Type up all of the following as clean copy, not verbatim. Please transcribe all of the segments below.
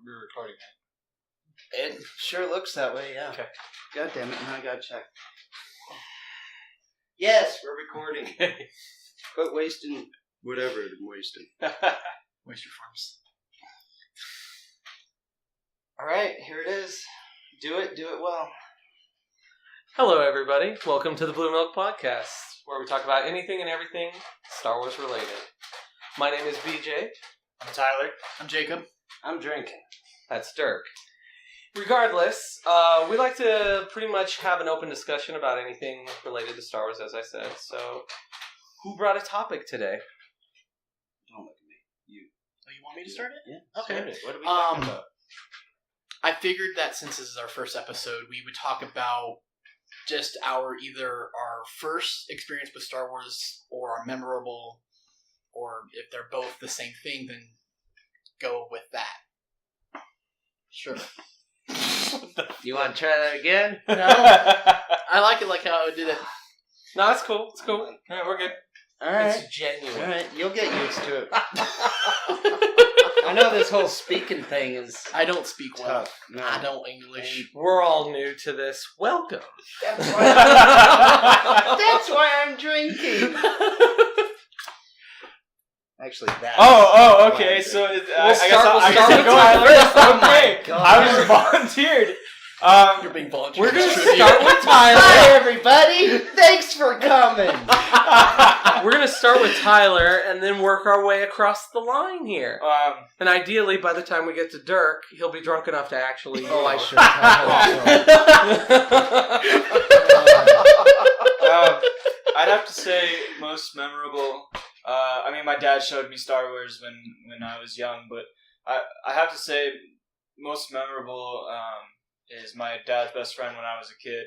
we're recording it. It sure looks that way, yeah. Okay. God damn it, now I gotta check. Yes, we're recording. Quit wasting whatever I'm wasting. Waste your farms. Alright, here it is. Do it well. Hello, everybody. Welcome to the BlueMilk podcast, where we talk about anything and everything Star Wars related. My name is BJ. I'm Tyler. I'm Jacob. I'm drinking. That's Dirk. Regardless, we like to pretty much have an open discussion about anything related to Star Wars, as I said. So, who brought a topic today? Don't look at me. You. Oh, you want me to start it? Yeah. Okay. Start it. What are we talking about? I figured that since this is our first episode, we would talk about just either our first experience with Star Wars or our memorable, or if they're both the same thing, then go with that. Sure. You want to try that again? No. I like it like how I did it. No, it's cool. It's cool. All right, we're good. Alright. It's genuine. Alright, you'll get used to it. I know this whole speaking thing is I don't speak well. tough. No. I don't English. We're all new to this. Welcome. That's why I'm drinking. Actually, that. Oh, okay. So We'll I start guess with I go out Tyler. first. Oh my Okay, God. I was volunteered. You're being volunteered. We're going to Trivia. start with Tyler. Hi, everybody. Thanks for coming. We're going to start with Tyler and then work our way across the line here. And ideally, by the time we get to Dirk, he'll be drunk enough to actually... Oh, I should have. I'd have to say most memorable. I mean, my dad showed me Star Wars when I was young, but I have to say most memorable is my dad's best friend when I was a kid.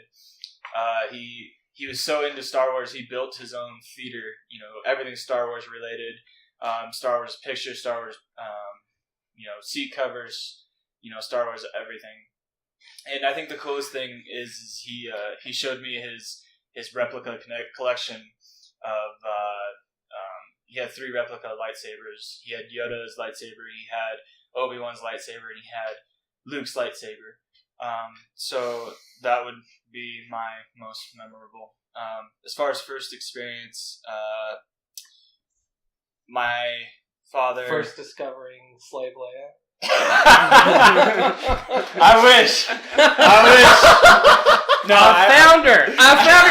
He was so into Star Wars, he built his own theater. You know, everything Star Wars related. Star Wars pictures, Star Wars, seat covers. You know, Star Wars everything. And I think the coolest thing is he showed me his replica collection of. He had 3 replica lightsabers. He had Yoda's lightsaber, he had Obi-Wan's lightsaber, and he had Luke's lightsaber. So that would be my most memorable. As far as first experience, my father... First discovering Slave Leia. I wish. No, I found her.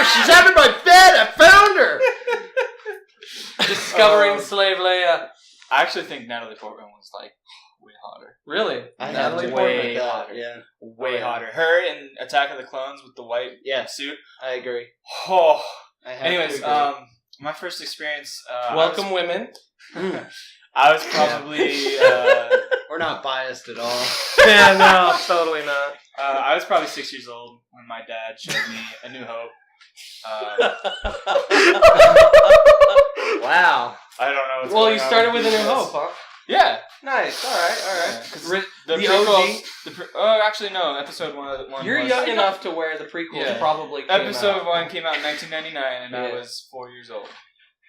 She's having my bed. I found her. Discovering Slave Leia. I actually think Natalie Portman was like way hotter. Really? I Natalie have to Portman. agree with that, hotter. Yeah. Way hotter. Her in Attack of the Clones with the white suit. I agree. Oh. I have Anyways, to agree. my first experience. Welcome, women. I was probably. We're not biased at all. Yeah, no, totally not. I was probably 6 years old when my dad showed me A New Hope. Wow. I don't know. What's Well, going you on started with A these New days. Hope, huh? Yeah. Nice. All right. Yeah. The The prequels. Actually, no. Episode one. You're was, young enough to where the prequels probably came Episode out. 1 came out in 1999, and I Yeah. was 4 years old.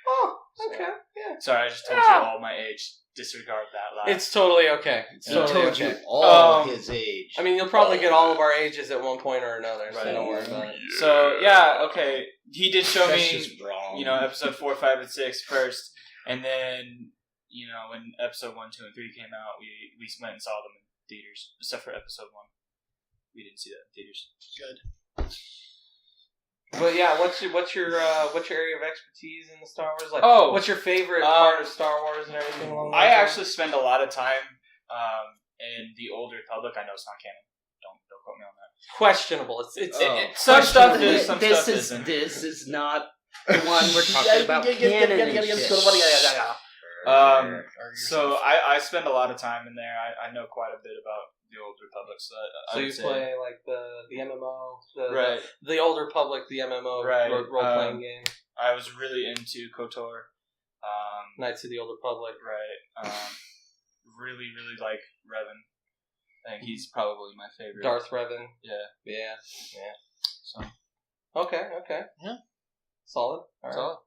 Oh, okay. Yeah. Sorry, I just told you all my age. Disregard that line. It's totally okay. It's He totally told okay. you all Um, his age. I mean, you'll probably get all of our ages at one point or another, so Right. don't worry about it. So, yeah, okay. He did show That's me, just wrong. episode 4, 5, and 6 first, and then, when episode 1, 2, and 3 came out, we went and saw them in theaters, except for episode 1. We didn't see that in theaters. Good. But yeah, what's your area of expertise in the Star Wars? Like, Oh, what's your favorite part of Star Wars and everything along those I lines? actually spend a lot of time in the Old Republic. I know it's not canon. Don't quote me on that. questionable. Some stuff is, some this stuff is isn't. This is not the one we're talking about. Canon and shit. So I spend a lot of time in there. I know quite a bit about the Old Republic. So So you play like the MMO, right. the Old Republic, the MMO Right. role playing game. I was really into KOTOR. Knights of the Old Republic. Right. Really, really like Revan. I think he's probably my favorite. Darth Revan. Yeah. So. Okay. Yeah. Solid. All right. Solid.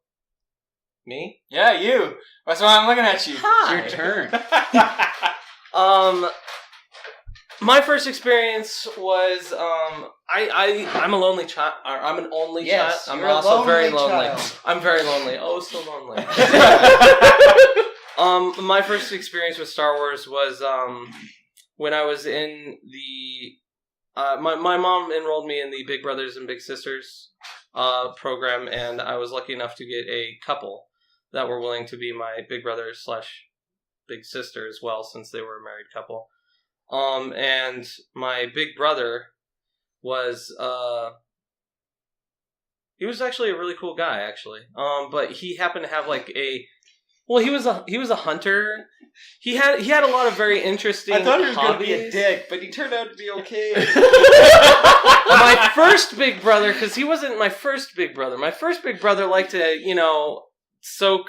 Me? Yeah, you. That's why I'm looking at you. Hi. It's your turn. My first experience was I'm a lonely child. I'm an only Yes, child. I'm you're a also very lonely lonely. child. I'm very lonely. Oh, so lonely. My first experience with Star Wars was when I was in the my mom enrolled me in the Big Brothers and Big Sisters program, and I was lucky enough to get a couple that were willing to be my big brother / big sister as well, since they were a married couple. And my big brother was he was actually a really cool guy, actually. But he happened to have like he was a hunter. He had a lot of very interesting I thought he was going to hobbies. be a dick, but he turned out to be okay. My first big brother, because he wasn't my first big brother. My first big brother liked to, soak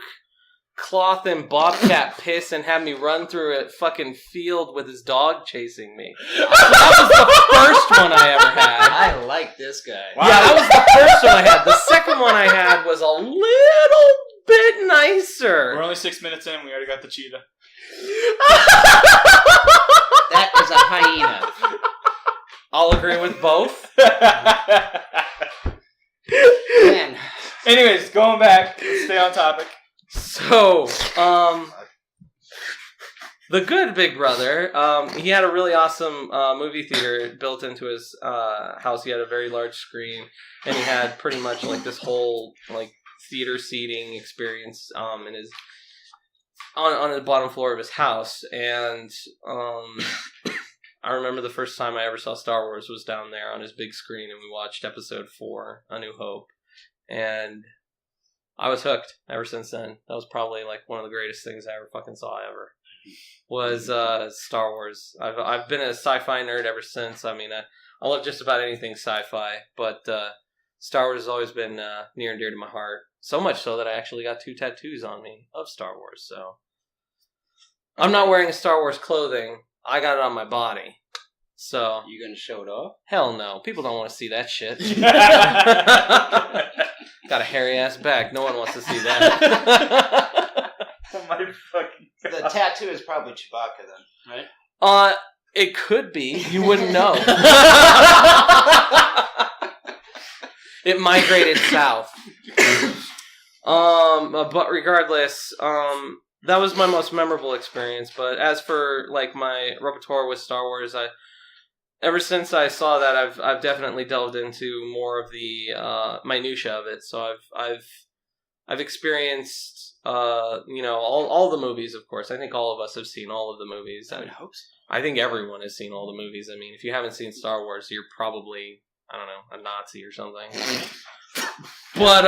cloth and bobcat piss and have me run through a fucking field with his dog chasing me. So that was the first one I ever had. I like this guy. Wow. Yeah, that was the first one I had. The second one I had was a little bit nicer. We're only 6 minutes in. We already got the cheetah. That is a hyena. I'll agree with both. Man. Anyways, going back. Let's stay on topic. So, the good big brother, he had a really awesome movie theater built into his house. He had a very large screen, and he had pretty much like this whole like theater seating experience in his on the bottom floor of his house. And I remember the first time I ever saw Star Wars was down there on his big screen, and we watched Episode 4, A New Hope, and I was hooked ever since then. That was probably like one of the greatest things I ever fucking saw ever. Was Star Wars. I've been a sci-fi nerd ever since. I mean, I love just about anything sci-fi, but Star Wars has always been near and dear to my heart. So much so that I actually got 2 tattoos on me of Star Wars. So I'm not wearing Star Wars clothing. I got it on my body. So You gonna show it off? hell no, people don't want to see that shit. Got a hairy ass back. No one wants to see that. Oh my fucking The God. tattoo is probably Chewbacca then, right? It could be. You wouldn't know. It migrated south. But regardless, that was my most memorable experience. But as for like my repertoire with Star Wars, ever since I saw that, I've definitely delved into more of the minutia of it. So I've experienced all the movies. Of course, I think all of us have seen all of the movies. I would hope so. I think everyone has seen all the movies. I mean, if you haven't seen Star Wars, you're probably, I don't know, a Nazi or something. But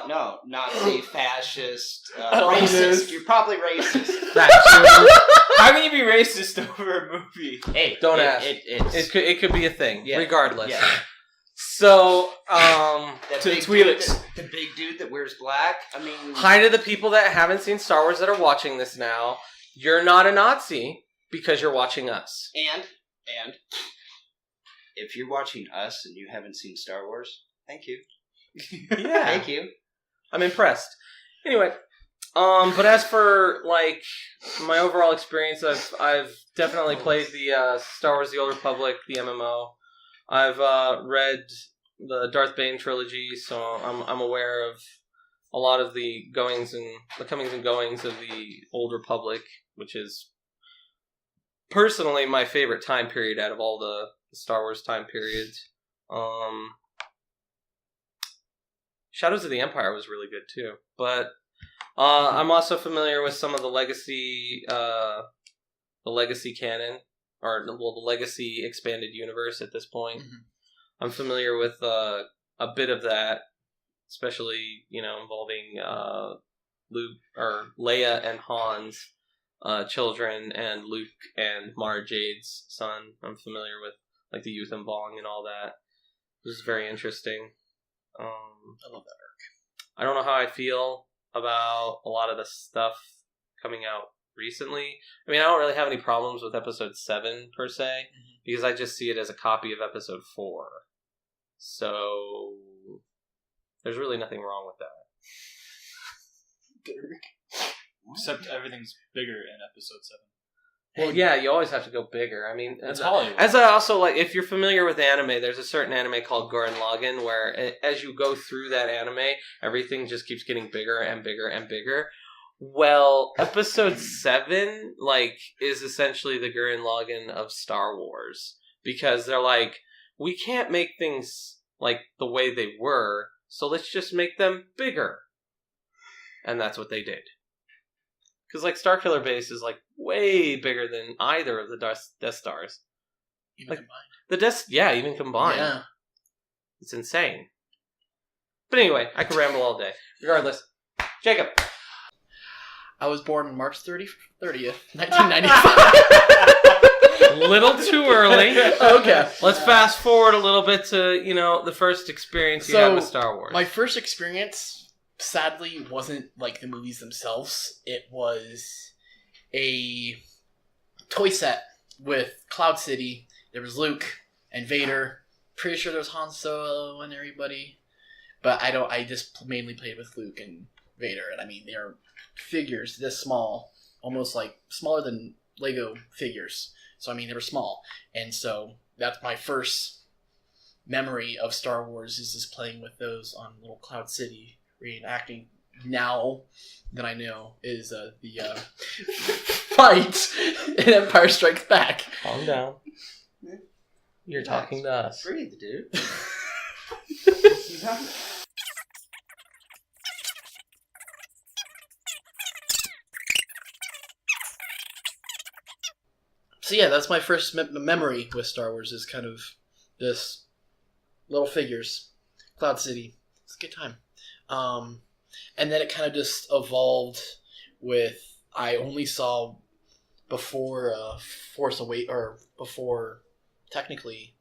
no, Nazi, fascist, Communist. racist. You're probably racist. that too. How can you be racist over a movie? Hey, Don't ask. It could be a thing, Yeah. regardless. Yeah. So, That To the big Twi'leks. dude the big dude that wears black. I mean, hi to the people that haven't seen Star Wars that are watching this now. You're not a Nazi because you're watching us. and if you're watching us and you haven't seen Star Wars, thank you. Yeah. Thank you. I'm impressed. Anyway, but as for like my overall experience, I've definitely played the Star Wars: The Old Republic, the MMO. I've read the Darth Bane trilogy, so I'm aware of a lot of the comings and goings of the Old Republic, which is personally my favorite time period out of all the Star Wars time periods. Shadows of the Empire was really good too, but I'm also familiar with some of the legacy canon, or the legacy expanded universe at this point. Mhm. I'm familiar with a bit of that, especially involving Luke or Leia and Han's children, and Luke and Mara Jade's son. I'm familiar with like the Youth and Vong and all that. This is very interesting. I love that arc. I don't know how I feel about a lot of the stuff coming out recently. I mean, I don't really have any problems with episode 7 per se, because I just see it as a copy of episode 4. So there's really nothing wrong with that. Except everything's bigger in episode 7. Well, yeah, you always have to go bigger. I mean, It's Hollywood. as I also like, if you're familiar with anime, there's a certain anime called Gurren Lagann where as you go through that anime, everything just keeps getting bigger and bigger and bigger. Well, episode 7, like, is essentially the Gurren Lagann of Star Wars. Because they're like, we can't make things like the way they were, so let's just make them bigger. And that's what they did. Because, like, Starkiller Base is, like, way bigger than either of the Death Stars. Even Like, combined. The Death... Yeah, even combined. Yeah. It's insane. But anyway, I could ramble all day. Regardless. Jacob. I was born March 30th, 1995. Little too early. Okay. Let's fast forward a little bit to, the first experience you had with Star Wars. My first experience, sadly, wasn't like the movies themselves. It was a toy set with Cloud City. There was Luke and Vader. Pretty sure there was Han Solo and everybody. But I just mainly played with Luke and Vader. And I mean, they're figures this small, almost like smaller than Lego figures. So I mean, they were small. And so that's my first memory of Star Wars, is just playing with those on little Cloud City, reenacting now that I know is the fight in Empire Strikes Back. Calm down. You're talking to us. Breathe, dude. So yeah, that's my first memory with Star Wars, is kind of this little figures, Cloud City. It's a good time. And then it kind of just evolved with, I only saw before Force Awakens, or before technically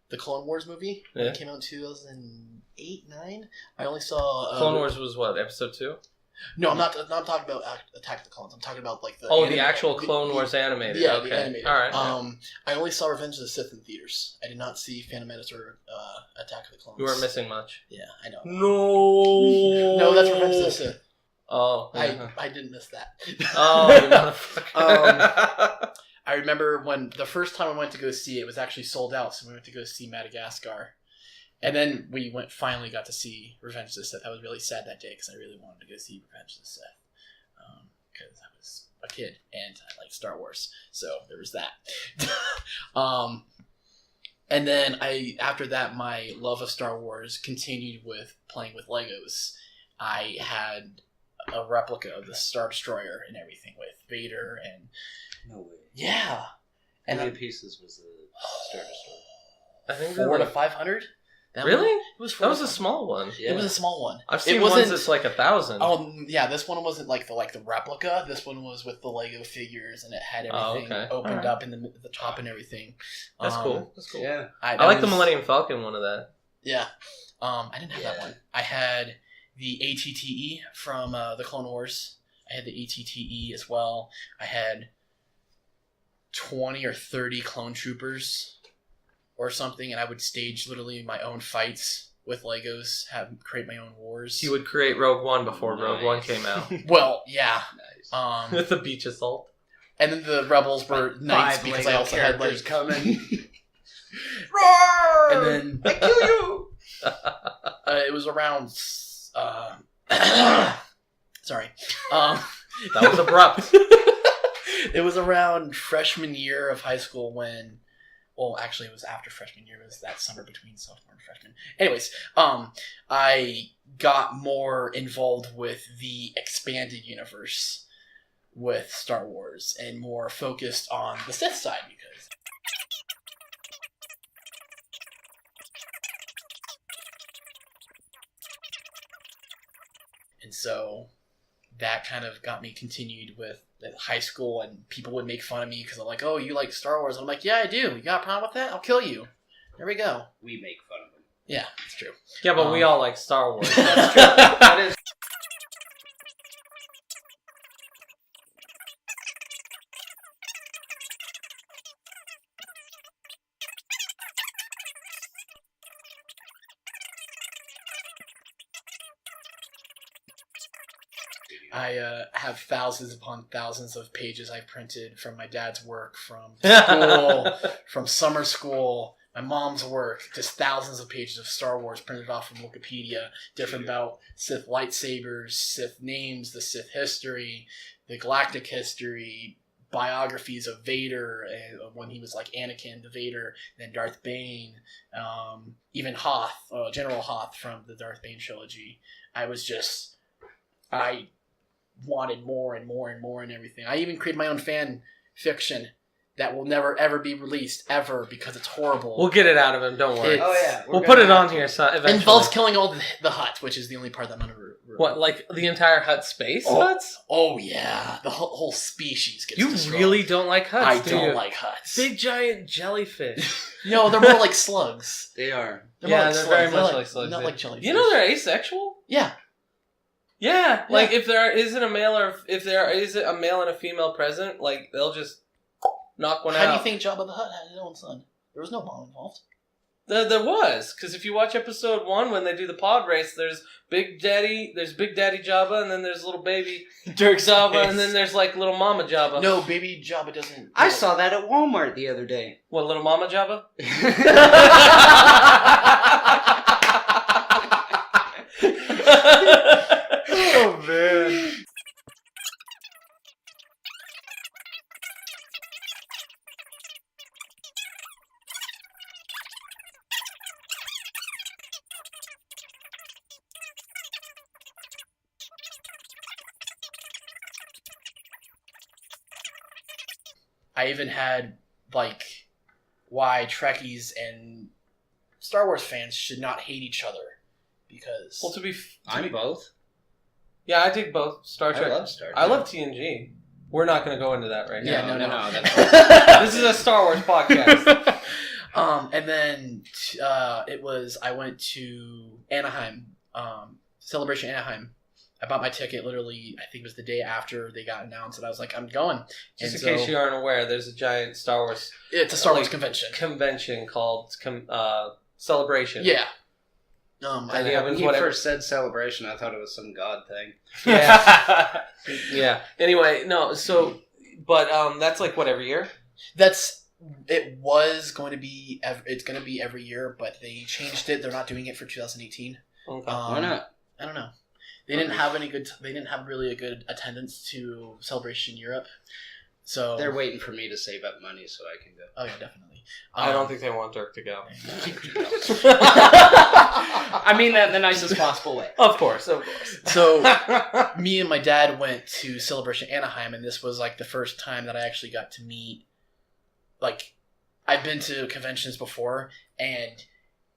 the Clone Wars movie. Yeah. It came out in 2008, 9. I only saw Clone Wars was what, episode 2? No, I'm not talking about Attack of the Clones. I'm talking about like the the actual Clone Wars animated. Yeah, okay. the animated. All right. I only saw Revenge of the Sith in theaters. I did not see Phantom Menace or Attack of the Clones. You weren't missing much. Yeah, I know. No. No, that's Revenge of the Sith. Oh. Yeah. I didn't miss that. Oh, you motherfucker. I remember when the first time I went to go see it was actually sold out, so we went to go see Madagascar. And then we finally got to see Revenge of the Sith. I was really sad that day because I really wanted to go see Revenge of the Sith. Because I was a kid and I liked Star Wars. So there was that. And then after that, my love of Star Wars continued with playing with Legos. I had a replica of the Star Destroyer and everything with Vader and... No way. Yeah. How many pieces was the Star Destroyer? I think 400 to 500. Really? It was That was a small one. It was a small one. I've seen ones that's like 1,000. Oh yeah, this one wasn't like the replica. This one was with the Lego figures, and it had everything opened up in the top and everything. That's cool. That's cool. Yeah. I like the Millennium Falcon one of that. Yeah. I didn't have that one. I had the ATTE from the Clone Wars. I had the ATTE as well. I had 20 or 30 clone troopers or something, and I would stage literally my own fights with Legos, create my own wars. You would create Rogue One before Rogue One came out. Well, yeah. Nice. With the beach assault. And then the rebels were knights because I also had like coming. roar, and then I kill you. it was around. Sorry, That was abrupt. it was around freshman year of high school when. Well, actually, it was after freshman year. It was that summer between sophomore and freshman. Anyways, I got more involved with the expanded universe with Star Wars and more focused on the Sith side because. And so that kind of got me continued with high school, and people would make fun of me because I'm like, oh, you like Star Wars? And I'm like, yeah, I do. You got a problem with that? I'll kill you. There we go. We make fun of them. Yeah, it's true. Yeah, but we all like Star Wars. That's true. That is. I have thousands upon thousands of pages I've printed from my dad's work, from school, from summer school, my mom's work, just thousands of pages of Star Wars printed off from Wikipedia, different about Sith lightsabers, Sith names, the Sith history, the galactic history, biographies of Vader, when he was like Anakin, the Vader, then Darth Bane, even Hoth, General Hoth from the Darth Bane trilogy. I wanted more and more and more and everything. I even created my own fan fiction that will never ever be released ever because it's horrible. We'll get it out of him. Don't worry. We'll put it on here. So eventually. It involves killing all the Hutts, which is the only part that I'm gonna. What, like the entire Hutt space Hutts? Oh yeah, the whole species gets. You destroyed. really don't like Hutts? I don't like Hutts. Big giant jellyfish. No, they're more like slugs. They are. They're very much like slugs. Not like jellyfish. You know they're asexual. Yeah. Yeah, like if there isn't a male or if there is a male and a female present, like they'll just knock one out. How do you think Jabba the Hutt had his own son? There was no mom involved. There was, because if you watch episode 1 when they do the pod race, there's Big Daddy Jabba, and then there's little baby Dirk Jabba, and then there's like little Mama Jabba. No, baby Jabba doesn't. I saw that at Walmart the other day. What, little Mama Jabba? Oh man. I even had like why Trekkies and Star Wars fans should not hate each other because. Well, I'm both. Yeah, I dig both. Star Trek. I love Star Trek. I love TNG. We're not going to go into that right now. Yeah, no. This is a Star Wars podcast. And then I went to Anaheim, Celebration Anaheim. I bought my ticket literally, I think it was the day after they got announced, and I was like, I'm going. Just in case you aren't aware, there's a giant Star Wars... It's a Star Wars convention called Celebration. Yeah. When you first said Celebration, I thought it was some god thing. Yeah. Yeah. Anyway, no, so... But that's like, what, every year? It was going to be... It's going to be every year, but they changed it. They're not doing it for 2018. Okay. Why not? I don't know. They didn't have They didn't have really a good attendance to Celebration Europe, so they're waiting for me to save up money so I can go. Oh yeah, definitely. I don't think they want Dirk to go. I mean that in the nicest possible way. Of course. So, me and my dad went to Celebration Anaheim, and this was like the first time that I actually got to meet. Like, I've been to conventions before, and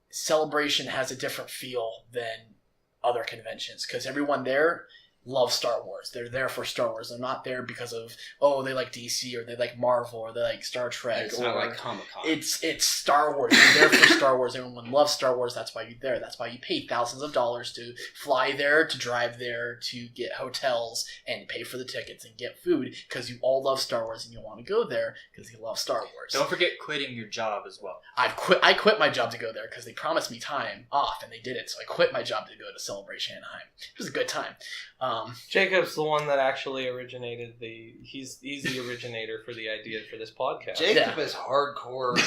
Celebration has a different feel than other conventions because everyone there loves Star Wars. They're there for Star Wars. They're not there because of they like DC or they like Marvel or they like Star Trek. It's not like Comic-Con. It's Star Wars. You're there for Star Wars. Everyone loves Star Wars. That's why you're there. That's why you pay thousands of dollars to fly there, to drive there, to get hotels and pay for the tickets and get food because you all love Star Wars and you want to go there because you love Star Wars. Don't forget quitting your job as well. I quit my job to go there because they promised me time off and they did it. So I quit my job to go to Celebration Anaheim. It was a good time. Jacob's the one that actually originated he's the originator for the idea for this podcast. Jacob is hardcore.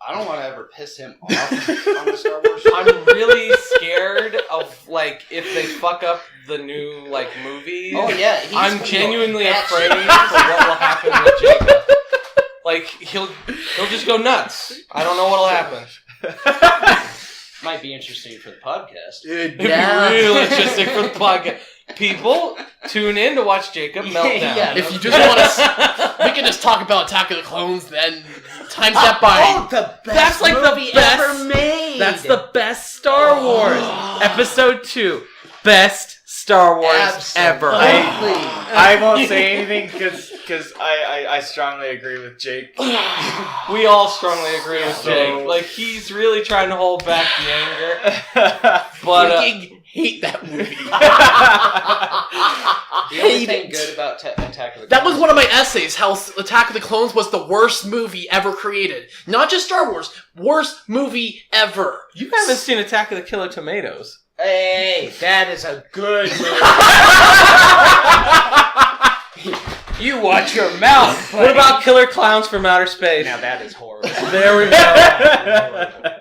I don't want to ever piss him off on the Star Wars show. I'm really scared of like if they fuck up the new like movie. Oh yeah, I'm genuinely afraid for what will happen with Jacob. Like he'll just go nuts. I don't know what'll happen. Might be interesting for the podcast. Dude, yeah. It'd be real interesting for the podcast. People, tune in to watch Jacob meltdown. Yeah, if you just want to, we can just talk about Attack of the Clones. Then times that by. The best movie ever made. That's the best Star Wars. Episode 2, best Star Wars ever. I won't say anything because I strongly agree with Jake. We all strongly agree with Jake. Like he's really trying to hold back the anger. But I hate that movie. The only thing good about Attack of the Clones. That was one of my essays. How Attack of the Clones was the worst movie ever created. Not just Star Wars. Worst movie ever. You haven't seen Attack of the Killer Tomatoes. Hey, that is a good movie. You watch your mouth. What about Killer Clowns from Outer Space? Now that is horrible. There we go.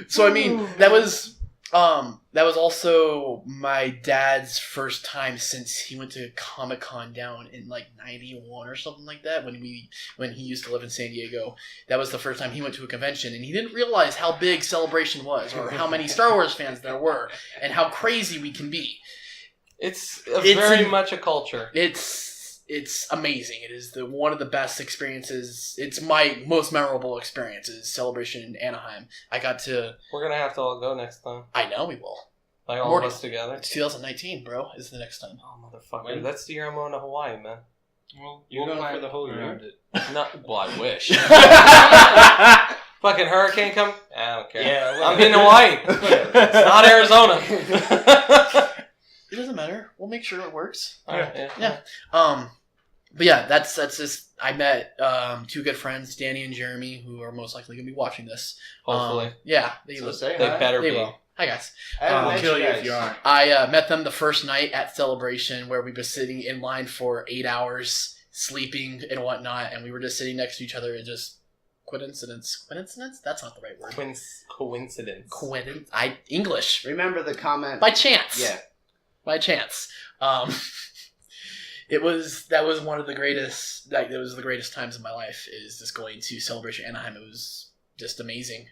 So I mean, that was also my dad's first time since he went to Comic-Con down in like 91 or something like that when he used to live in San Diego. That was the first time he went to a convention, and he didn't realize how big Celebration was or how many Star Wars fans there were and how crazy we can be. It's very much a culture. It's amazing. It is one of the best experiences. It's my most memorable experience is Celebration in Anaheim. I got to... We're going to have to all go next time. I know we will. Like all of us together. It's 2019, bro. Is the next time. Oh, motherfucker. That's the year I'm going to Hawaii, man. Well, you're going for the whole year. Well, I wish. Fucking hurricane come? I don't care. Yeah, I'm in Hawaii. It's not Arizona. It doesn't matter. We'll make sure it works. Yeah. But yeah, that's just. I met two good friends, Danny and Jeremy, who are most likely going to be watching this. Hopefully. Yeah, They better they be. will. Hi guys. I'll kill you if you aren't. I met them the first night at Celebration, where we were sitting in line for 8 hours, sleeping and whatnot, and we were just sitting next to each other and just coincidence. That's not the right word. Coincidence. English Remember the comment? by chance. Yeah. By chance. That was one of the greatest. Like, it was the greatest times of my life. Is just going to Celebration Anaheim. It was just amazing.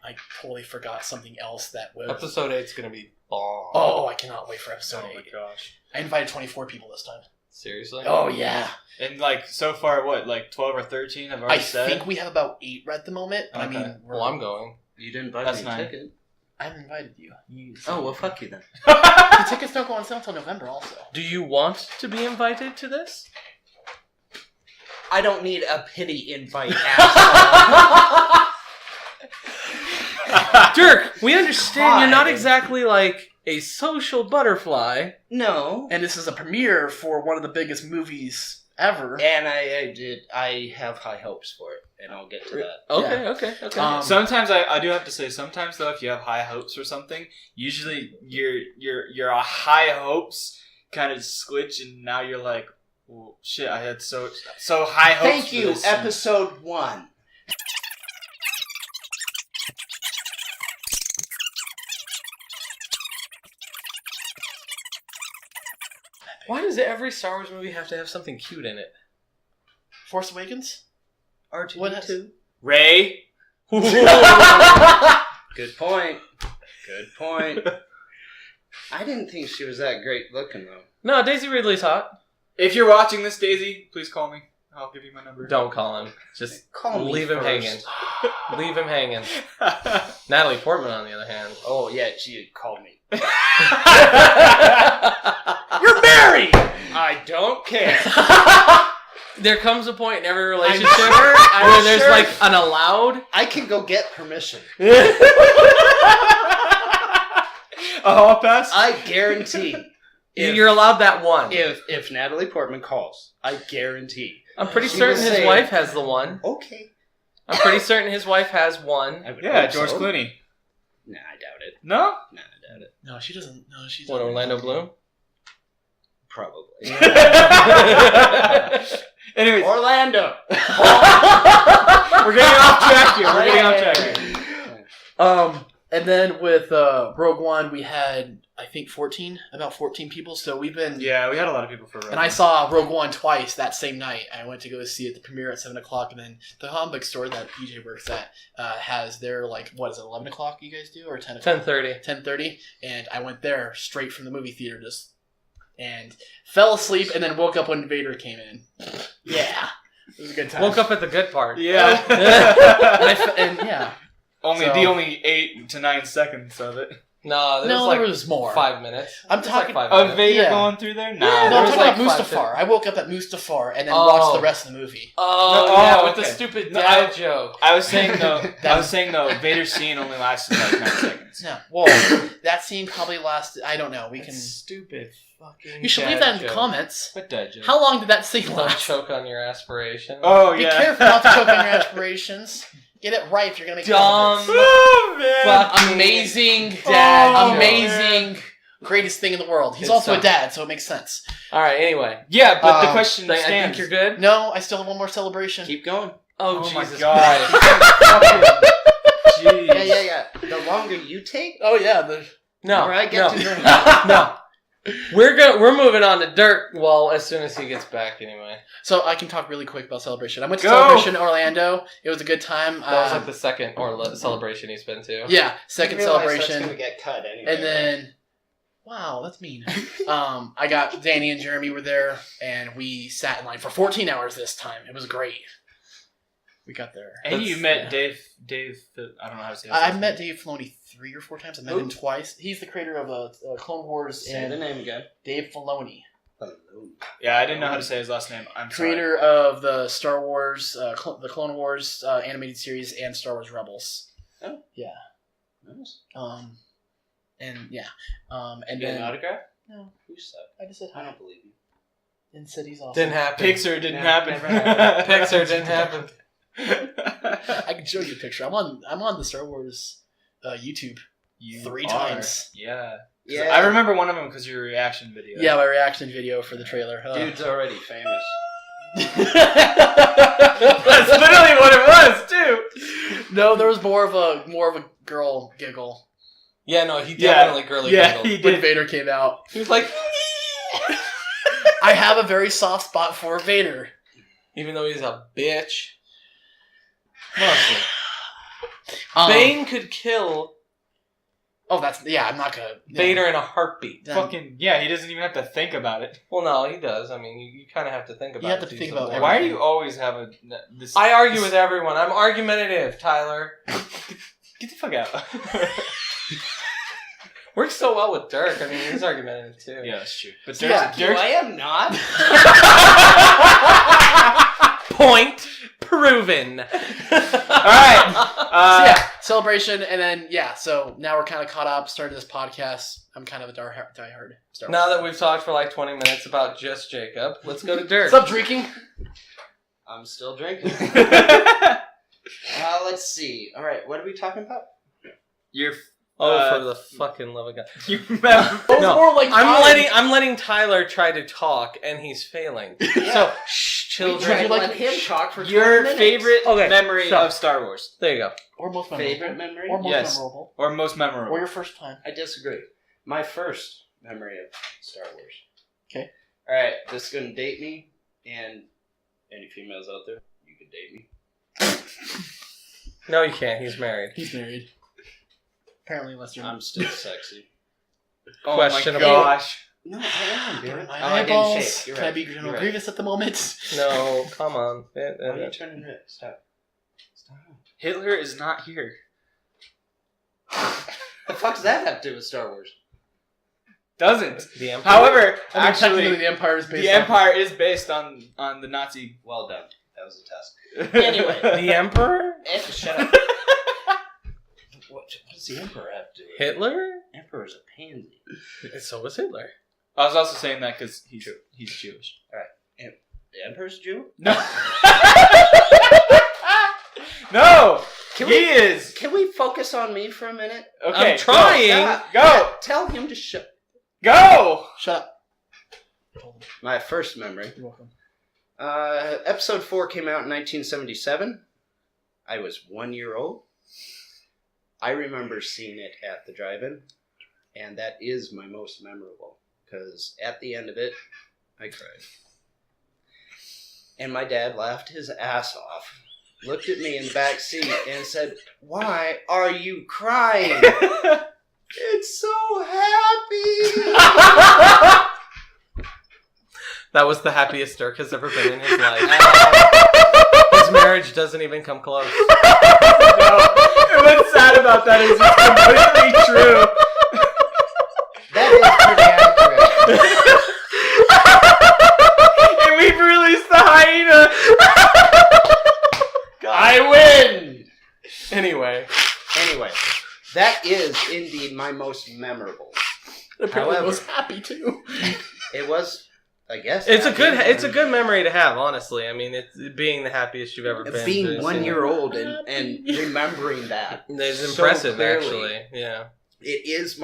I totally forgot something else that was... Episode 8's going to be bomb. Oh, I cannot wait for episode 8. Oh my gosh. I invited 24 people this time. Seriously? Oh, yeah. And like so far, what, like 12 or 13 have already said? I think we have about 8 at the moment. Okay. I mean, Well, I'm going. You didn't buy That's me a fine. ticket. I haven't invited you. Oh, well, fuck you then. The tickets don't go on sale until November also. Do you want to be invited to this? I don't need a pity invite, asshole. Dirk, we understand you're not Hi. exactly like a social butterfly. No. And this is a premiere for one of the biggest movies ever. And I have high hopes for it, and I'll get to that. Okay. Sometimes I do have to say, sometimes though, if you have high hopes for something, usually your high hopes kind of switch, and now you're like, well, shit, I had so high hopes. Thank you, for this. episode 1. Why does every Star Wars movie have to have something cute in it? Force Awakens? What has- R2-D2. Ray. Good point. Good point. I didn't think she was that great looking, though. No, Daisy Ridley's hot. If you're watching this, Daisy, please call me. I'll give you my number. Don't call him. Just Call me leave him first. hanging. Leave him hanging. Natalie Portman, on the other hand. Oh, yeah, she called me. You're married! I don't care. There comes a point in every relationship where there's sure. like an allowed. I can go get permission. A hall pass? I guarantee. You're allowed that one. If Natalie Portman calls, I guarantee. I'm pretty She certain will his say- wife has the one. Okay. I'm pretty certain his wife has one. I would Yeah, hope George so. Clooney. Nah, I doubt it. No? Nah, I doubt it. No, she doesn't. No, she's What, not. Orlando Bloom? Probably. Anyways, Orlando. we're getting off track here. And then with Rogue One, we had, I think, about 14 people. So we've been... Yeah, we had a lot of people for Rogue And I One. saw Rogue One twice that same night. I went to go see it at the premiere at 7 o'clock. And then the comic book store that PJ works at has their, like, what is it, 11 o'clock you guys do? Or 10 o'clock? 10:30. 10:30. And I went there straight from the movie theater and fell asleep and then woke up when Vader came in. Yeah. It was a good time. Woke up at the good part. Yeah. and yeah. Only So- the only 8 to 9 seconds of it. No, there No, was there was more. 5 minutes. I'm It was talking- 5 Of minutes. Vader Yeah. going through there? No, Nah. I'm there was talking like about 5 Mustafar. I woke up at Mustafar and then Oh. watched the rest of the movie. Oh, No, yeah, oh, with the okay. stupid No, dad joke. I was saying though. That was- Vader's scene only lasted like 9 seconds. No, well, that scene probably lasted. I don't know. We can. Stupid fucking. You should leave that in the comments. What dad joke? How long did that scene Don't last? choke on your aspirations. Oh Be yeah. careful not to choke on your aspirations. Get it right if you're gonna make Dumb. fun of Oh man. this. Amazing dad. Oh, amazing. Greatest thing in the world. He's Good also stuff. a dad, so it makes sense. All right. Anyway, Yeah, but the Um, question I think stands. you're good. No, I still have one more celebration. Keep going. Oh, Oh my Jesus God. Christ. Jeez. Yeah. The longer you take, Oh yeah, the No, more I get no, to drink. no. We're moving on to Dirk. Well, as soon as he gets back, anyway. So I can talk really quick about Celebration. I went to Go! Celebration in Orlando. It was a good time. That was like the second celebration he's been to. yeah, second You realize celebration. That's gonna get cut anyway. And then, wow, that's mean. I got Danny and Jeremy were there, and we sat in line for 14 hours this time. It was great. We got there. And you met Dave. I don't know how to say. his I last met name. Dave Filoni 3 or 4 times. I met him twice. He's the creator of Clone Wars Say the and name again. Dave Filoni. Yeah, I didn't know how to say his last name. I'm sorry. Creator of the Star Wars, the Clone Wars animated series and Star Wars Rebels. Oh. Yeah. Nice. And yeah. And You got an then autograph? no, you suck. I just said I hi. don't believe you. And said he's awesome. Didn't happen. Pixar didn't No, happen. never happened. Pixar didn't happen. I can show you a picture. I'm on the Star Wars YouTube You 3 are. times. Yeah. Yeah. I remember one of them because your reaction video. Yeah, my reaction video for the trailer. Dude's already famous. That's literally what it was too. No, there was more of a girl giggle Yeah, no, he Yeah. definitely girly Yeah, giggled. he when did. Vader came out. He was like, I have a very soft spot for Vader. even though he's a bitch. Mostly. Um, Bane could kill Oh, I'm not gonna. Yeah. Vader in a heartbeat. Then- Fucking yeah, he doesn't even have to think about it. Well, no, he does. I mean, you kind of have to think about it. You have to do think something. about Why are everything. you always having this? I argue with everyone. I'm argumentative, Tyler. Get the fuck out. Works so well with Dirk. I mean, he's argumentative too. Yeah, that's true. But So, Dirk's, yeah, No, I am not. Point proven. Alright. So yeah, celebration, and then so now we're kind of caught up. Started this podcast. I'm kind of a diehard Star Wars. Now that we've talked for like 20 minutes about just Jacob, let's go to Dirk. What's up, drinking? I'm still drinking. Let's see. All right, what are we talking about? You're. For the fucking love of God. You remember? No, More like I'm letting Tyler try to talk, and he's failing. Yeah. So, shh, children. Tried to like- let him talk for 20 Your minutes. favorite Okay, memory stop. of Star Wars, There you go. or most memorable. Favorite memory? Or most Yes. memorable. or most memorable? Or your first time. I disagree. My first memory of Star Wars. Okay. All right, this is gonna date me, and any females out there, you can date me. No, you can't. He's married. He's married. Apparently, unless you're I'm still sexy. Oh Questionable. my gosh. No, I am, dude. Burn my Oh, I didn't eyeballs. shave. You're Can I right. be General You're right. Grievous at the moment? No, come on. Why are you turning red? Stop. Stop. Hitler is not here. The fuck does that have to do with Star Wars? Doesn't. The Emperor. However, I mean, technically, actually, the Empire is based the on... Empire is based on the Nazi. Well done. That was a test. Anyway, The Emperor? Shut up. What does the Emperor have to do with it? Hitler? Emperor's a pansy. So was Hitler. I was also saying that because he's Jewish. The Emperor's a Jew? No. No. Can he is. Can we focus on me for a minute? Okay. I'm trying. Go. Tell him to shut. Go. Shut up. My first memory. You're welcome. Episode 4 came out in 1977. I was 1 year old. I remember seeing it at the drive-in, and that is my most memorable, because at the end of it, I cried. And my dad laughed his ass off, looked at me in the back seat, and said, "Why are you crying? It's so happy!" That was the happiest Dirk has ever been in his life. His marriage doesn't even come close. No. And what's sad about that is it's completely true. That is pretty accurate. And we've released the hyena. I win! Anyway, that is indeed my most memorable. Apparently However- was happy too. It was, I guess. it's a good memory to have. Honestly, I mean, it's being the happiest you've ever been. Being 1 year old and Happy. remembering that. It's so impressive, clearly. actually. Yeah, It is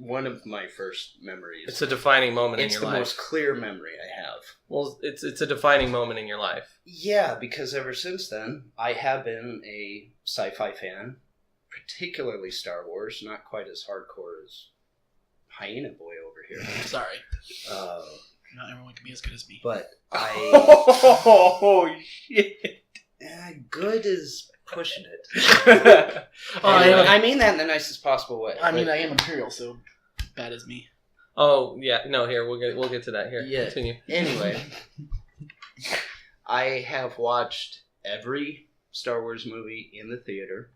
one of my first memories. it's a defining moment in It's your the life. most clear memory I have. Well, it's a defining moment in your life. Yeah, because ever since then, I have been a sci-fi fan, particularly Star Wars, not quite as hardcore as Hyena Boy over here. Sorry. Not everyone can be as good as me. But I... Oh shit! good is pushing it. I mean that in the nicest possible way. I mean, I am Imperial, so bad as me. Oh yeah, no. Here we'll get to that. Here, Yeah. continue. Anyway, I have watched every Star Wars movie in the theater.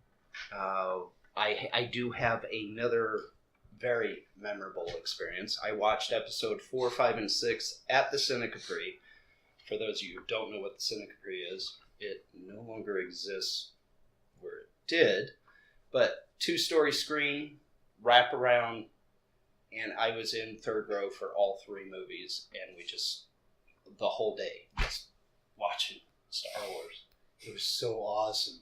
I do have another very memorable experience. I watched episode 4, 5, and 6 at the Cine Capri. For those of you who don't know what the Cine Capri is, it no longer exists where it did, but 2-story screen, wrap around, and I was in third row for all 3 movies, and we just, the whole day, just watching Star Wars. It was so awesome.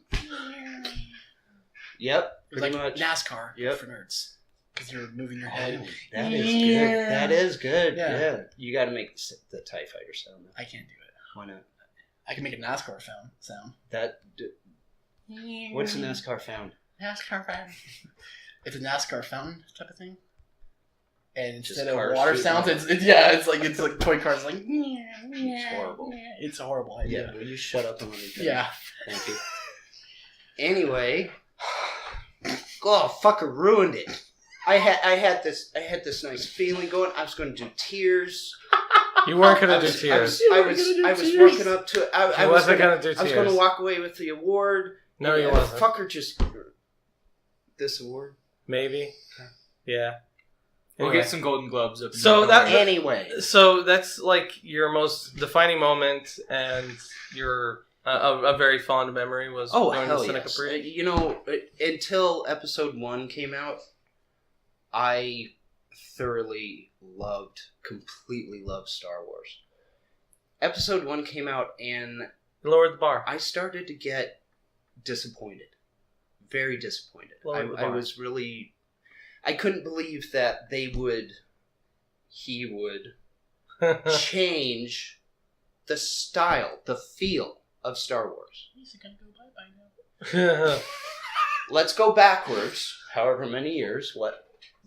Yep, It was pretty like much. NASCAR Yep. for nerds. Because you're moving your head. Oh, that is good. That is good. Yeah. Yeah. You got to make the TIE Fighter sound. I can't do it. Why not? I can make a NASCAR sound. What's a NASCAR found? NASCAR fountain. It's a NASCAR fountain type of thing. And Just instead of cars water shooting sounds, off. it's like toy cars like. It's horrible. It's a horrible Yeah. idea. Will you shut up and let me finish? Yeah. Thank you. Anyway, oh fucker, ruined it. I had this nice feeling going. I was going to do tears. You weren't gonna I do was, tears. I was working up to it. I was wasn't gonna do I was going to tears. walk away with the award. No, you and the wasn't. fucker just this award. Maybe. Yeah. We'll Anyway. get some Golden Globes up. So that- Anyway, So that's like your most defining moment, and your a very fond memory was oh going hell to Cine yes. Capri. You know, until episode 1 came out, I completely loved Star Wars. Episode 1 came out, and Lowered the bar. I started to get disappointed. Very disappointed. Lower the I bar. was really... I couldn't believe that he would change the style, the feel of Star Wars. He's gonna go bye-bye now. Let's go backwards, however many years. What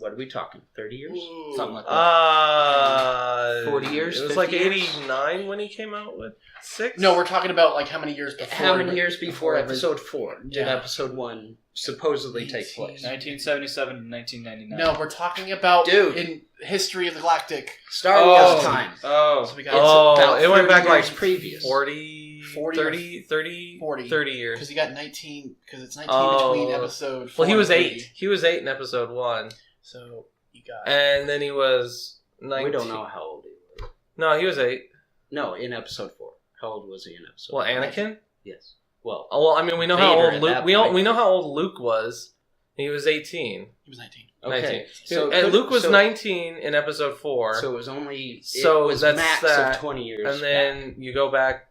are we talking? 30 years? Something like that. 40 years, It was 50 like years? 89 when he came out with 6. No, we're talking about like how many years before. How many years before every- episode 4 did Yeah. episode 1 supposedly take 18. place? 1977 to 1999. No, we're talking about Dude. in History of the Galactic. Star Wars time. Oh. So we got about it went 30 back like years previous. 40, 40 30 40. years. because you got 19 because it's 19 Oh. between episode. 4 Well, he was and 8. 3. He was 8 in episode 1. So you got. And then he was 19. We don't know how old he was. No, he was 8. No, in episode 4. How old was he in episode Well, 4? Anakin? Yes. Well, Oh, well, I mean, we know how Vader old at Luke. that We point. know how old Luke was. He was 18. He was 19. okay. 19. So and could- Luke was so- 19 in episode 4. So it was only So it was that's max that, of 20 years. and then you go back.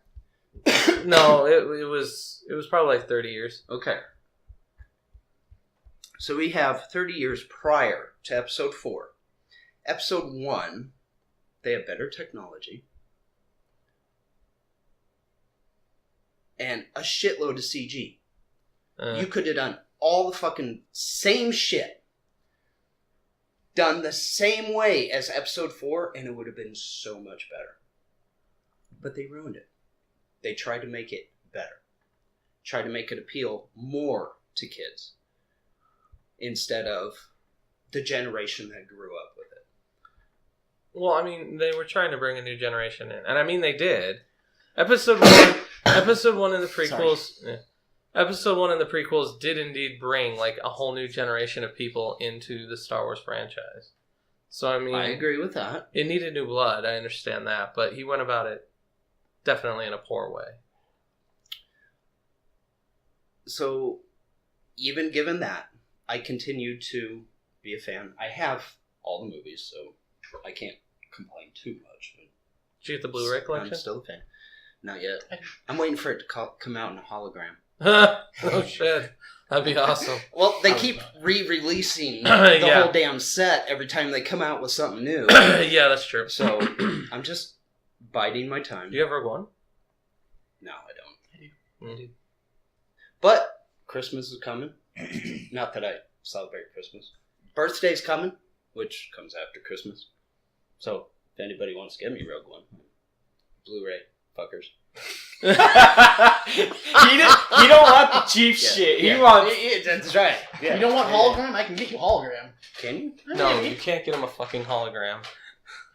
No, it was probably like 30 years. okay. So we have 30 years prior to episode 4. Episode 1, they have better technology and a shitload of CG. You could have done all the fucking same shit, done the same way as episode 4, and it would have been so much better. But they ruined it. They tried to make it better. Tried to make it appeal more to kids instead of the generation that grew up with it. Well, I mean, they were trying to bring a new generation in, and I mean, they did. Episode 1 in the prequels. Episode 1 in the prequels did indeed bring like a whole new generation of people into the Star Wars franchise. So, I mean... I agree with that. It needed new blood, I understand that, but he went about it definitely in a poor way. So, even given that, I continue to be a fan. I have all the movies, so I can't complain too much. Did you get the Blu-ray collection? I'm still a fan. Not yet. I'm waiting for it to come out in a hologram. Oh, shit. That'd be awesome. Well, they keep re-releasing the whole damn set every time they come out with something new. Yeah, that's true. So, I'm just biding my time. Do you have Rogue One? No, I don't. I do. But Christmas is coming. Not that I celebrate Christmas. Birthday's coming, which comes after Christmas. So, if anybody wants to get me Rogue One, Blu-ray, fuckers. he don't want the cheap shit. He wants... That's right. Yeah. You don't want hologram? I can get you hologram. Can you? No, you can't get him a fucking hologram.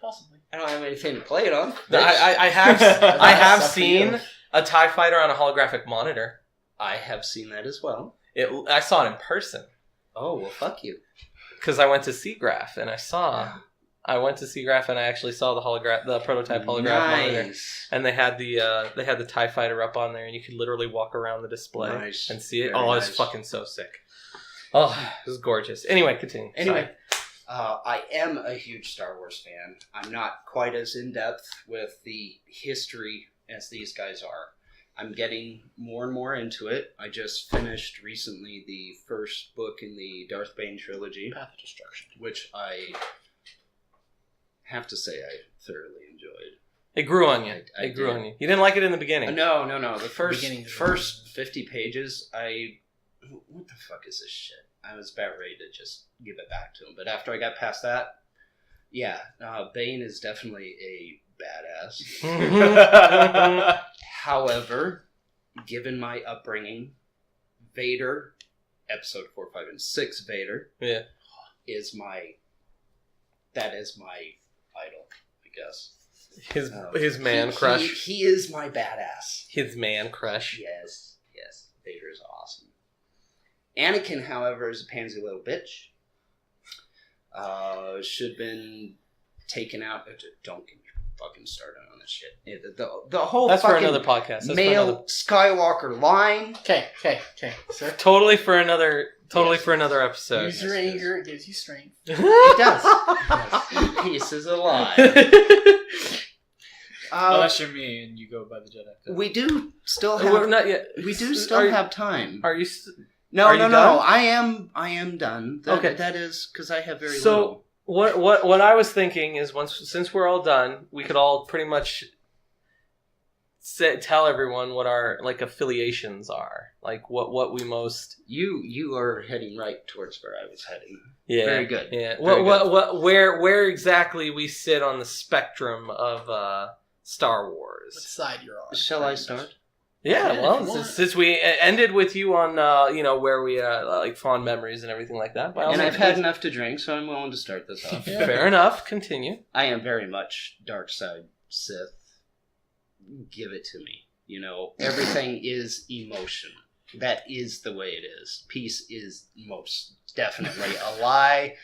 Possibly. I don't have anything to play it on. I have seen a TIE fighter on a holographic monitor. I have seen that as well. I saw it in person. Oh, well, fuck you. Because I went to SeaGraph and I actually saw the prototype holograph monitor, and they had the TIE fighter up on there, and you could literally walk around the display and see it. Very nice. It's fucking so sick. Oh, it was gorgeous. Anyway, continue. Anyway, I am a huge Star Wars fan. I'm not quite as in depth with the history as these guys are. I'm getting more and more into it. I just finished recently the first book in the Darth Bane trilogy, Path of Destruction, which I have to say I thoroughly enjoyed. It grew on you. It grew on you. You didn't like it in the beginning. No. The first 50 pages, what the fuck is this shit? I was about ready to just give it back to him. But after I got past that, yeah, Bane is definitely a badass. However, given my upbringing, Vader, episode 4, 5, and 6 Vader, is my idol, I guess. His man crush. He is my badass. His man crush. Yes. Vader is awesome. Anakin, however, is a pansy little bitch. Should have been taken out. Don't get me fucking started on this shit. The whole That's fucking for another podcast. That's male Skywalker line. Okay, sir. Totally for another episode. Use your anger, it gives you strength. It does. Pieces of lie. Unless you're me and you go by the Jedi. We do still have... not yet. We do still have time. Are you... No. I am done. Okay. That is because I have very little. So what I was thinking is since we're all done, we could all pretty much tell everyone what our affiliations are, what we most. You are heading right towards where I was heading. Yeah, very good. Yeah, where exactly we sit on the spectrum of Star Wars? What side you're on? Shall I start? Yeah, well, since we ended with you on, where we fond memories and everything like that. And I've had enough to drink, so I'm willing to start this off. Fair enough. Continue. I am very much dark side Sith. Give it to me. Everything is emotion. That is the way it is. Peace is most definitely a lie.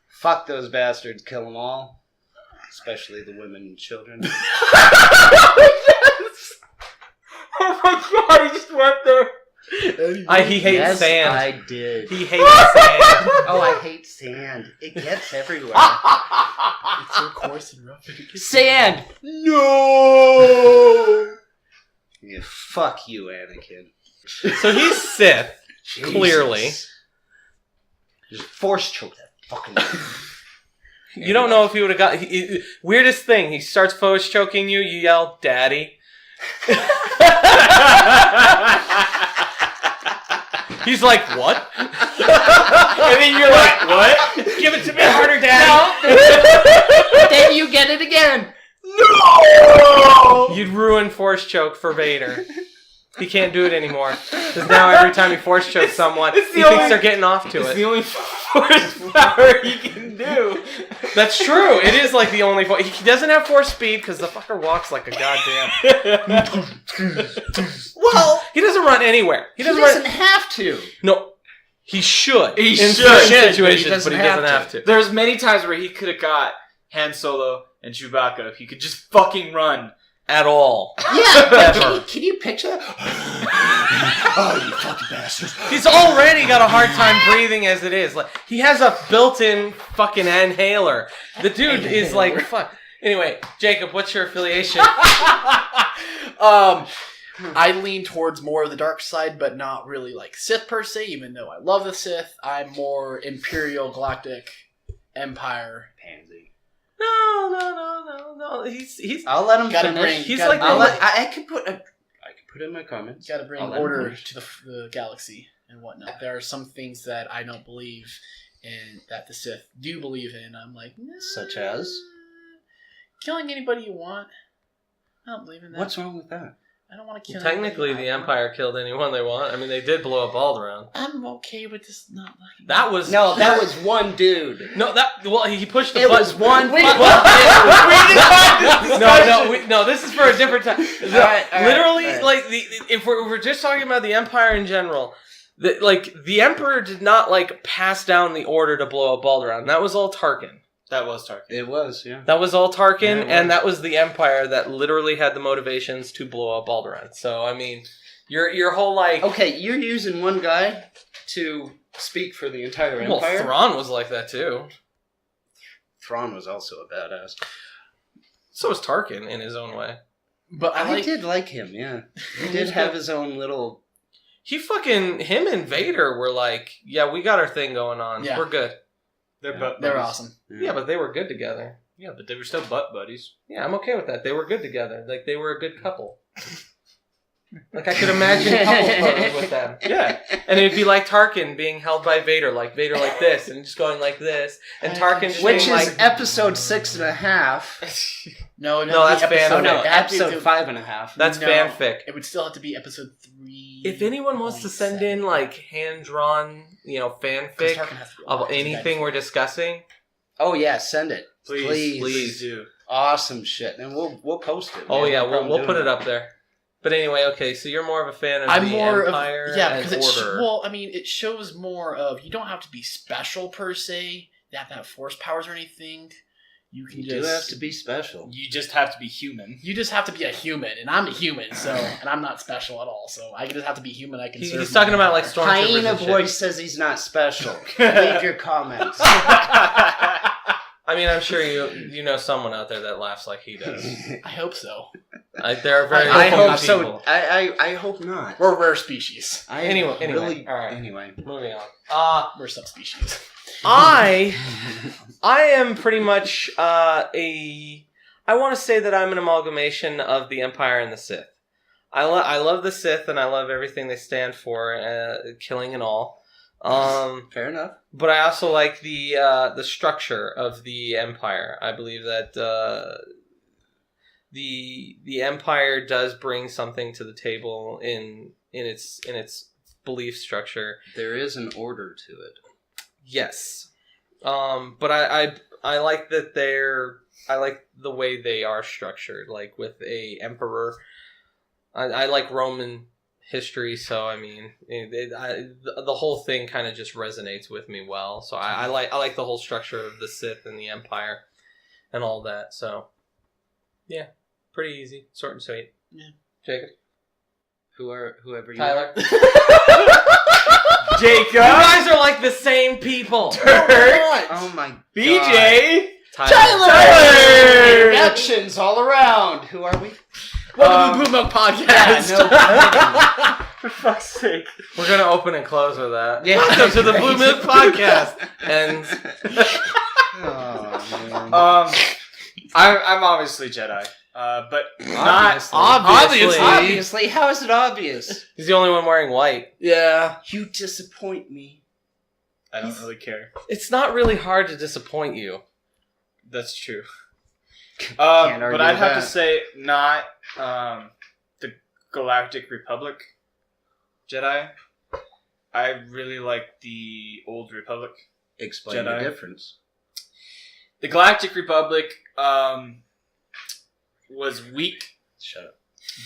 Fuck those bastards. Kill them all. Especially the women and children. Oh my god, he just went there. He hates sand. I did. He hates sand. Oh, I hate sand. It gets everywhere. It's so coarse and rough. Sand! No! Yeah, fuck you, Anakin. So he's Sith, clearly. Just force choke that fucking You don't know if he would have got... weirdest thing, he starts force choking you, you yell, Daddy. He's like, what? And then you're like, what? Give it to me harder, Daddy. No. Then you get it again. No! You'd ruin force choke for Vader. He can't do it anymore. Because now every time he force chokes someone, he thinks they're getting off to it. It's the only force power he can do. That's true. It is the only force. He doesn't have force speed because the fucker walks like a goddamn... Well... He doesn't run anywhere. He doesn't have to. No. He should. He in should, certain but he situations, but he doesn't have to. There's many times where he could have got Han Solo and Chewbacca if he could just fucking run. At all. Yeah, can you picture that? Oh, you fucking bastards. He's already got a hard time breathing as it is. Like, he has a built-in fucking inhaler. The dude is like, fuck. Anyway, Jacob, what's your affiliation? I lean towards more of the dark side, but not really like Sith per se, even though I love the Sith. I'm more Imperial, Galactic, Empire. Pansy. No. He's. I'll let him Gotta finish. bring- He's gotta like bring- I could put in my comments. Got to bring I'll let him order finish. to the galaxy and whatnot. There are some things that I don't believe in that the Sith do believe in. I'm like, nah, Such as? killing anybody you want. I don't believe in that. What's wrong with that? I don't want to kill. Technically, anybody the I want. Empire killed anyone they want. I mean, they did blow up Alderaan. I'm okay with this not liking. That was That was one dude. no. He pushed the It button. was one. No. This is for a different time. Literally, all right. like if we're just talking about the Empire in general, the Emperor did not like pass down the order to blow up Alderaan. That was all Tarkin. That was Tarkin. It was, yeah. That was all Tarkin, Yeah, it and was. that was the Empire that literally had the motivations to blow up Alderaan. So I mean, your whole like Okay, you're using one guy to speak for the entire well, empire. Thrawn was like that too. Thrawn was also a badass. So was Tarkin in his own way. But I did like him, yeah. He did have his own little... Him and Vader were like, yeah, we got our thing going on. Yeah. We're good. They're Yeah. butt They're buddies. awesome. Yeah, but they were good together. Yeah, but they were still butt buddies. Yeah, I'm okay with that. They were good together. Like, they were a good couple. Like, I could imagine couple photos with them. Yeah. And it'd be like Tarkin being held by Vader like this, and just going like this. And Tarkin just Which being is like... episode 6.5. No, No, that's the episode- fan- No, it had to episode do- 5.5. That's No. fanfic. It would still have to be episode 3. If anyone wants to send in, like, hand-drawn, fanfic of anything we're discussing... Oh yeah, send it. Please do. Awesome shit. And we'll post it. Oh man. yeah, No problem we'll doing put it up there. But anyway, okay, so you're more of a fan of I'm the more Empire of and because Order. it shows more of you don't have to be special per se. You have to have force powers or anything. You can You just do have to be special. You just have to be human. You just have to be a human, and I'm a human, so and I'm not special at all. So I just have to be human. I can. serve He's my talking about like empire. stormtroopers Hyena and shit. Boy says he's not special. Leave your comments. I mean, I'm sure you know someone out there that laughs like he does. I hope so. There are very I few hope people. so. I hope not. We're a rare species. Anyway, really, all right. Anyway. Moving on. We're subspecies. I am pretty much I want to say that I'm an amalgamation of the Empire and the Sith. I love the Sith and I love everything they stand for, killing and all. Fair enough. But I also like the structure of the Empire. I believe that the Empire does bring something to the table in its belief structure. There is an order to it. Yes, but I like that I like the way they are structured. Like with a emperor, I like Roman history, so I mean, the whole thing kind of just resonates with me well. So I like the whole structure of the Sith and the Empire and all that. So yeah, pretty easy, short and sweet. Yeah, Jacob, Whoever you Tyler. Jacob! You guys are like the same people. Dirk! Oh my BJ! Tyler! Reactions all around. Who are we? Welcome to the BlueMilk podcast. For fuck's sake. We're gonna open and close with that. Yeah. Welcome to the BlueMilk podcast. And Oh, man. I'm obviously Jedi. But not Obviously. Obviously, how is it obvious? he's the only one wearing white. Yeah. You disappoint me. I don't really care. It's not really hard to disappoint you. That's true. Can't argue But I'd with have to that. say not the Galactic Republic Jedi. I really like the Old Republic. Explain Jedi. the difference. The Galactic Republic was weak, Shut up.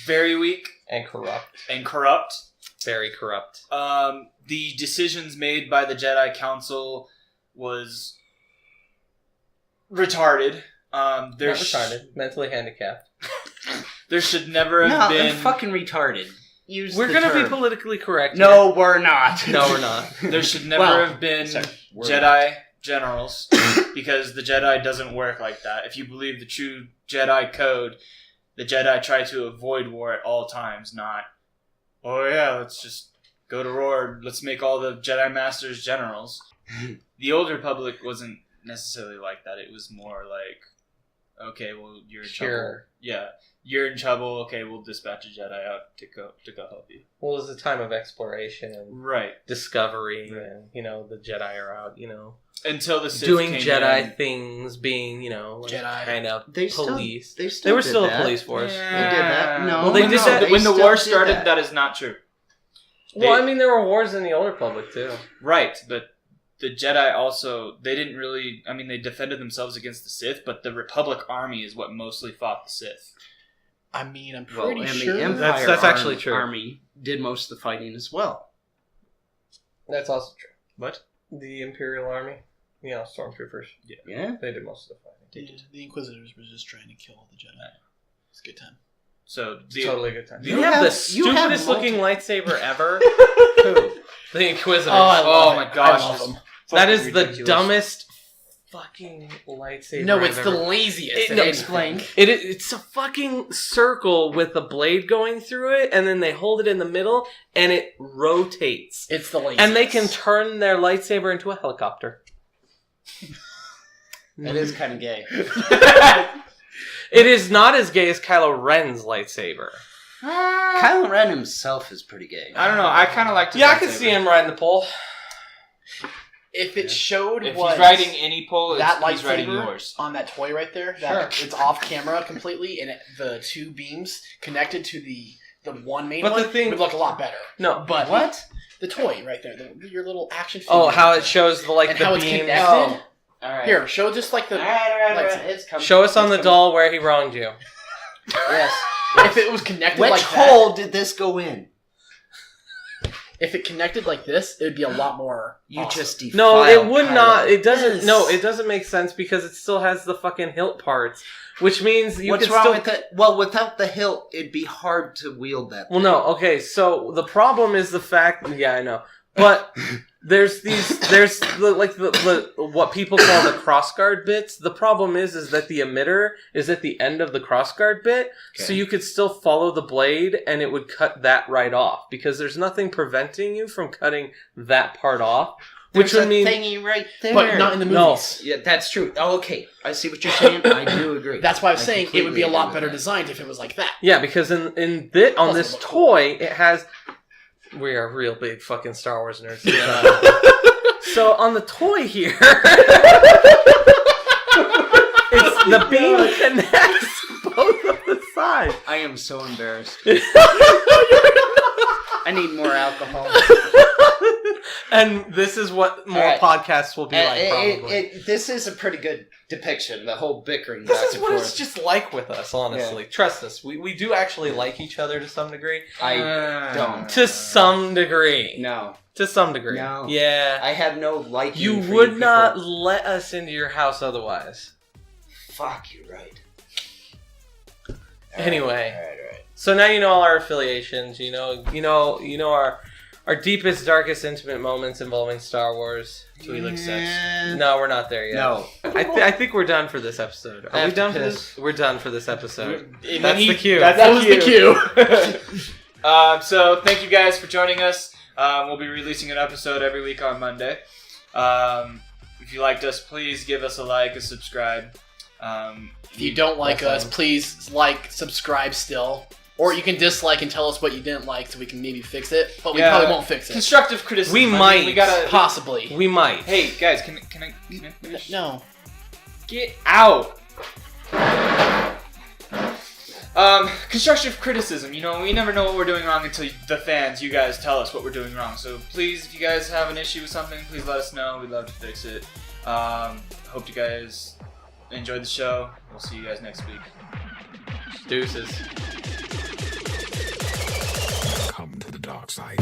very weak, And corrupt. and corrupt. very corrupt. The decisions made by the Jedi Council was retarded. Not retarded, mentally handicapped. There should never have been... fucking retarded. We're going to be politically correct. No, we're not. No, we're not. There should never have been Jedi generals, because the Jedi doesn't work like that. If you believe the true Jedi code, the Jedi try to avoid war at all times, not, oh yeah, let's just go to war, let's make all the Jedi Masters generals. The Old Republic wasn't necessarily like that. It was more like, okay, well, you're in trouble. Yeah, you're in trouble. Okay, we'll dispatch a Jedi out to go help you. Well, it was a time of exploration and discovery, and the Jedi are out, until the Sith doing came Jedi in. things, being Jedi. kind of They police. They were still a that. police force. They did that. No, Well, they did that when the still war did started. That is not true. Well, I mean, there were wars in the Old Republic too. Right, but the Jedi also, they didn't really, I mean, they defended themselves against the Sith, but the Republic army is what mostly fought the Sith. I mean, I'm pretty and sure the Empire That's actually true. Army did most of the fighting as well. That's also true. What? The Imperial Army, stormtroopers. Yeah. They did most of the fighting. the Inquisitors were just trying to kill the Jedi. It's a good time. So It's totally a good time. You You have have- the you have stupidest looking lightsaber ever. Who? The Inquisitors. Oh my gosh, I love this- them. that is the ridiculous. dumbest fucking lightsaber. No, I've it's the ever- laziest. No, explain. It's a fucking circle with a blade going through it, and then they hold it in the middle, and it rotates. It's the laziest. And they can turn their lightsaber into a helicopter. That is kind of gay. It is not as gay as Kylo Ren's lightsaber. Kylo Ren himself is pretty gay. I don't know, I kind of like to Yeah, I could see him riding the pole. If it showed If what he's riding any pole, that he's riding lightsaber yours. on that toy right there, that it's off camera completely, and the two beams connected to the one main But the one thing- would look a lot better. No, But What? the toy right there, your little action figure. oh, how it shows the and how it's beam. connected. Oh. All right. Here, show just like the. All right. lightsaber. It's coming. Show us on the It's doll where he wronged you. coming. Yes. If it was connected Which like hole did this go in? that, if it connected like this, it would be a lot more. You awesome. just defiled No, it would Kylo. not. It doesn't. Yes. No, it doesn't make sense because it still has the fucking hilt parts, which means you What's could wrong still. with it? Well, without the hilt, it'd be hard to wield that. Well, no. Okay, so the problem is the fact. Yeah, I know, but there's the what people call the crossguard bits. The problem is that the emitter is at the end of the crossguard bit, so Okay. you could still follow the blade, and it would cut that right off because there's nothing preventing you from cutting that part off. Which There's would a mean thingy right there. But not in the No. movies. Yeah, that's true. Oh, okay. I see what you're saying. I do agree. That's why I was saying it would be a completely lot agree better with that. designed if it was like that. Yeah, because on Doesn't this look cool. toy, it has. We are real big fucking Star Wars nerds. So on the toy here, it's the beam connects both of the sides. I am so embarrassed. I need more alcohol. And this is what more Alright. podcasts will be like, probably. This is a pretty good depiction. The whole bickering This back is and what forth. it's just like with us, honestly. Trust us. We do actually like each other to some degree. I don't. To some degree. No. To some degree. No. Yeah. I have no liking You for would people. not let us into your house otherwise. Fuck, you're right. Anyway. Alright. So now you know all our affiliations. You know our deepest, darkest, intimate moments involving Star Wars. Twi'lek sex. No, we're not there yet. No. I think we're done for this episode. I Are have we done to for piss. this? We're done for this episode. And That's then the cue. That was the cue. So thank you guys for joining us. We'll be releasing an episode every week on Monday. If you liked us, please give us a like, a subscribe. If you don't like us, please like, subscribe still. Or you can dislike and tell us what you didn't like so we can maybe fix it. But we Yeah. probably won't fix it. Constructive criticism. We I mean, might. We gotta. Possibly. We might. Hey guys, can I finish? No. Get out. Constructive criticism. You know, we never know what we're doing wrong until the fans, you guys, tell us what we're doing wrong. So please, if you guys have an issue with something, please let us know. We'd love to fix it. Hope you guys enjoyed the show. We'll see you guys next week. Deuces. Come to the dark side.